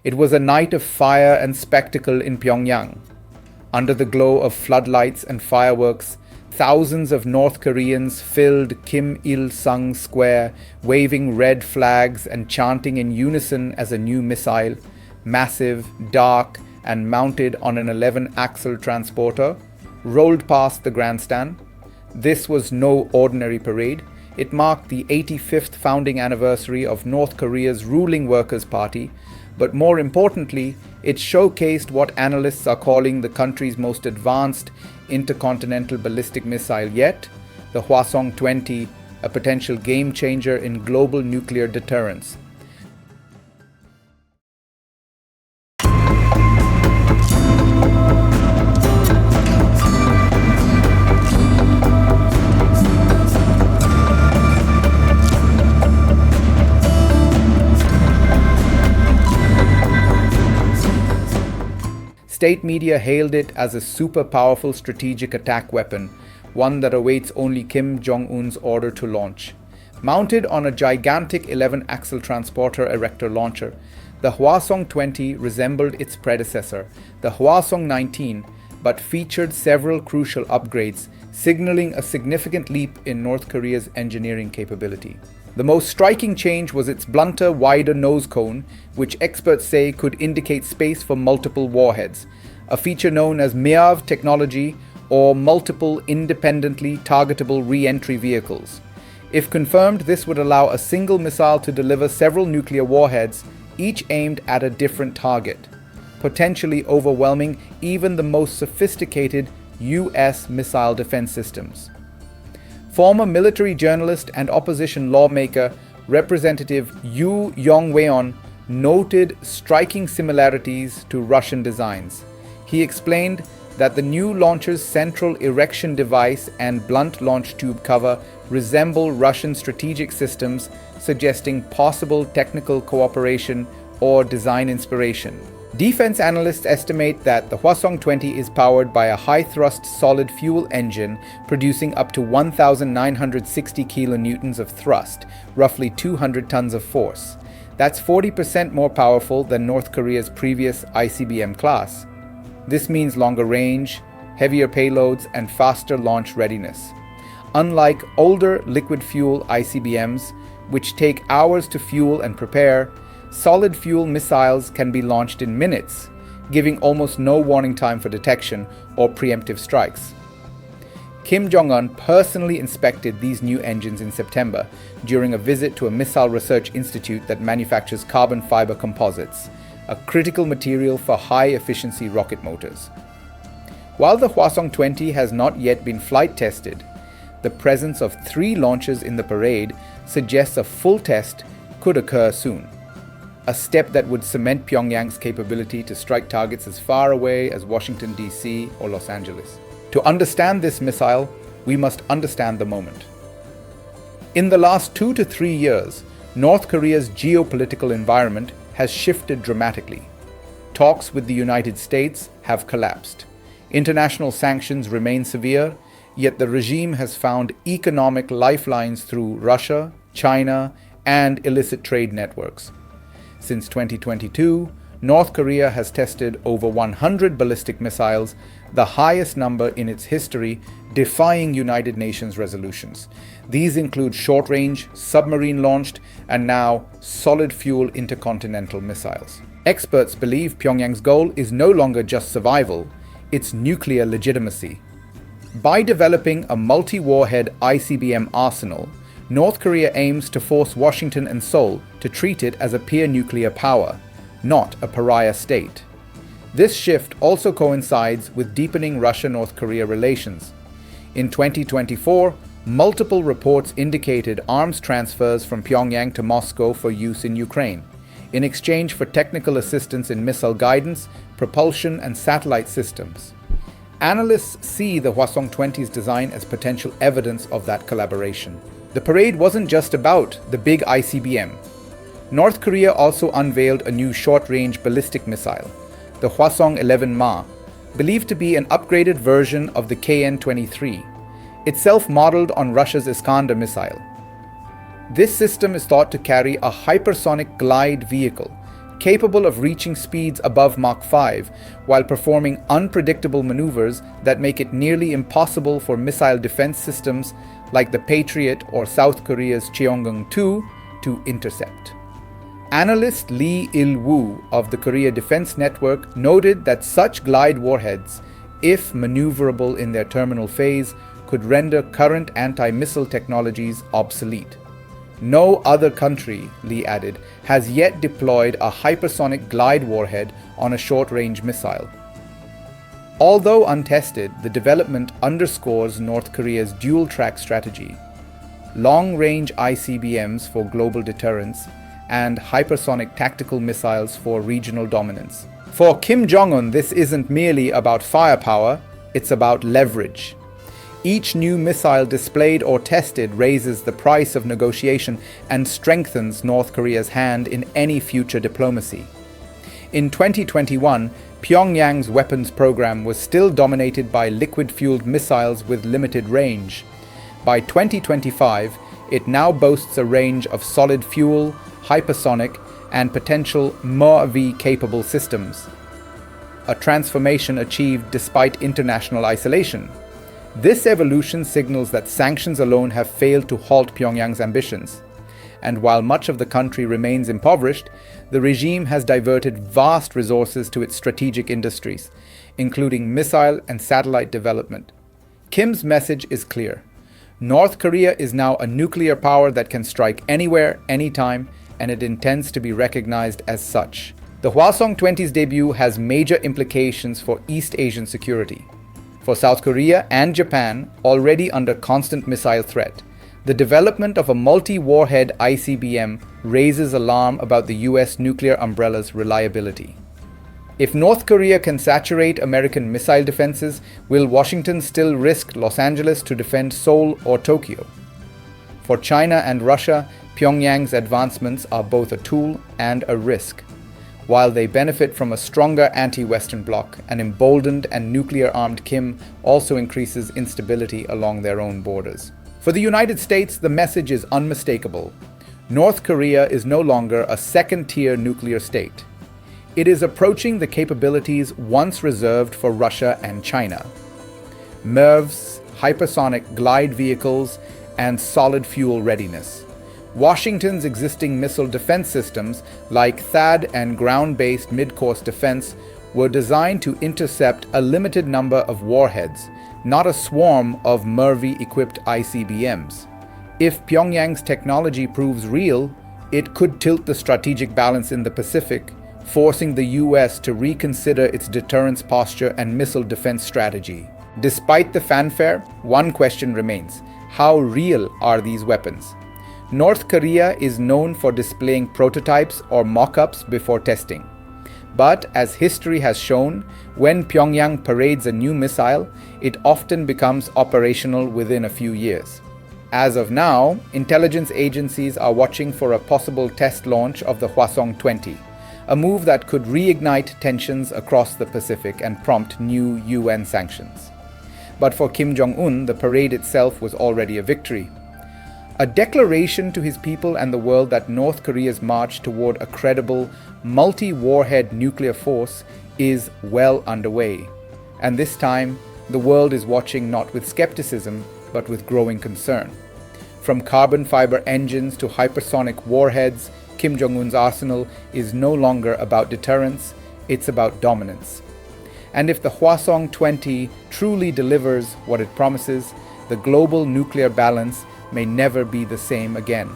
It was a night of fire and spectacle in Pyongyang. Under the glow of floodlights and fireworks, thousands of North Koreans filled Kim Il-sung Square, waving red flags and chanting in unison as a new missile, massive, dark, and mounted on an 11-axle transporter, rolled past the grandstand. This was no ordinary parade. It marked the 85th founding anniversary of North Korea's ruling Workers' Party, but more importantly, it showcased what analysts are calling the country's most advanced intercontinental ballistic missile yet, the Hwasong-20, a potential game-changer in global nuclear deterrence. State media hailed it as a super powerful strategic attack weapon, one that awaits only Kim Jong-un's order to launch. Mounted on a gigantic 11-axle transporter erector launcher, the Hwasong-20 resembled its predecessor, the Hwasong-19, but featured several crucial upgrades, signaling a significant leap in North Korea's engineering capability. The most striking change was its blunter, wider nose cone, which experts say could indicate space for multiple warheads, a feature known as MIRV technology or multiple independently targetable re-entry vehicles. If confirmed, this would allow a single missile to deliver several nuclear warheads, each aimed at a different target, potentially overwhelming even the most sophisticated US missile defense systems. Former military journalist and opposition lawmaker Representative Yu Yong-weon noted striking similarities to Russian designs. He explained that the new launcher's central erection device and blunt launch tube cover resemble Russian strategic systems, suggesting possible technical cooperation or design inspiration. Defense analysts estimate that the Hwasong-20 is powered by a high-thrust solid fuel engine producing up to 1,960 kilonewtons of thrust, roughly 200 tons of force. That's 40% more powerful than North Korea's previous ICBM class. This means longer range, heavier payloads, and faster launch readiness. Unlike older liquid fuel ICBMs, which take hours to fuel and prepare, solid fuel missiles can be launched in minutes, giving almost no warning time for detection or preemptive strikes. Kim Jong-un personally inspected these new engines in September during a visit to a missile research institute that manufactures carbon fiber composites, a critical material for high-efficiency rocket motors. While the Hwasong-20 has not yet been flight tested, the presence of 3 launches in the parade suggests a full test could occur soon, a step that would cement Pyongyang's capability to strike targets as far away as Washington, D.C. or Los Angeles. To understand this missile, we must understand the moment. In the last 2 to 3 years, North Korea's geopolitical environment has shifted dramatically. Talks with the United States have collapsed. International sanctions remain severe, yet the regime has found economic lifelines through Russia, China, and illicit trade networks. Since 2022, North Korea has tested over 100 ballistic missiles, the highest number in its history, defying United Nations resolutions. These include short-range, submarine-launched, and now solid-fuel intercontinental missiles. Experts believe Pyongyang's goal is no longer just survival, it's nuclear legitimacy. By developing a multi-warhead ICBM arsenal, North Korea aims to force Washington and Seoul to treat it as a peer nuclear power, not a pariah state. This shift also coincides with deepening Russia-North Korea relations. In 2024, multiple reports indicated arms transfers from Pyongyang to Moscow for use in Ukraine, in exchange for technical assistance in missile guidance, propulsion, and satellite systems. Analysts see the Hwasong-20's design as potential evidence of that collaboration. The parade wasn't just about the big ICBM. North Korea also unveiled a new short-range ballistic missile, the Hwasong-11 Mach, believed to be an upgraded version of the KN-23, itself modeled on Russia's Iskander missile. This system is thought to carry a hypersonic glide vehicle, capable of reaching speeds above Mach 5 while performing unpredictable maneuvers that make it nearly impossible for missile defense systems like the Patriot or South Korea's Cheonggung-2 to intercept. Analyst Lee Il-woo of the Korea Defense Network noted that such glide warheads, if maneuverable in their terminal phase, could render current anti-missile technologies obsolete. No other country, Lee added, has yet deployed a hypersonic glide warhead on a short-range missile. Although untested, the development underscores North Korea's dual-track strategy: long-range ICBMs for global deterrence and hypersonic tactical missiles for regional dominance. For Kim Jong-un, this isn't merely about firepower, it's about leverage. Each new missile displayed or tested raises the price of negotiation and strengthens North Korea's hand in any future diplomacy. In 2021, Pyongyang's weapons program was still dominated by liquid-fueled missiles with limited range. By 2025, it now boasts a range of solid fuel, hypersonic, and potential MIRV-capable systems, a transformation achieved despite international isolation. This evolution signals that sanctions alone have failed to halt Pyongyang's ambitions. And while much of the country remains impoverished, the regime has diverted vast resources to its strategic industries, including missile and satellite development. Kim's message is clear. North Korea is now a nuclear power that can strike anywhere, anytime, and it intends to be recognized as such. The Hwasong-20's debut has major implications for East Asian security. For South Korea and Japan, already under constant missile threat, the development of a multi-warhead ICBM raises alarm about the US nuclear umbrella's reliability. If North Korea can saturate American missile defenses, will Washington still risk Los Angeles to defend Seoul or Tokyo? For China and Russia, Pyongyang's advancements are both a tool and a risk. While they benefit from a stronger anti-Western bloc, an emboldened and nuclear-armed Kim also increases instability along their own borders. For the United States, the message is unmistakable. North Korea is no longer a second-tier nuclear state. It is approaching the capabilities once reserved for Russia and China. MIRVs, hypersonic glide vehicles, and solid fuel readiness. Washington's existing missile defense systems, like THAAD and ground-based mid-course defense, were designed to intercept a limited number of warheads, not a swarm of MIRV-equipped ICBMs. If Pyongyang's technology proves real, it could tilt the strategic balance in the Pacific, forcing the US to reconsider its deterrence posture and missile defense strategy. Despite the fanfare, one question remains: how real are these weapons? North Korea is known for displaying prototypes or mock-ups before testing. But as history has shown, when Pyongyang parades a new missile, it often becomes operational within a few years. As of now, intelligence agencies are watching for a possible test launch of the Hwasong-20, a move that could reignite tensions across the Pacific and prompt new UN sanctions. But for Kim Jong-un, the parade itself was already a victory. A declaration to his people and the world that North Korea's march toward a credible, multi-warhead nuclear force is well underway. And this time, the world is watching not with skepticism, but with growing concern. From carbon fiber engines to hypersonic warheads, Kim Jong-un's arsenal is no longer about deterrence, it's about dominance. And if the Hwasong-20 truly delivers what it promises, the global nuclear balance may never be the same again.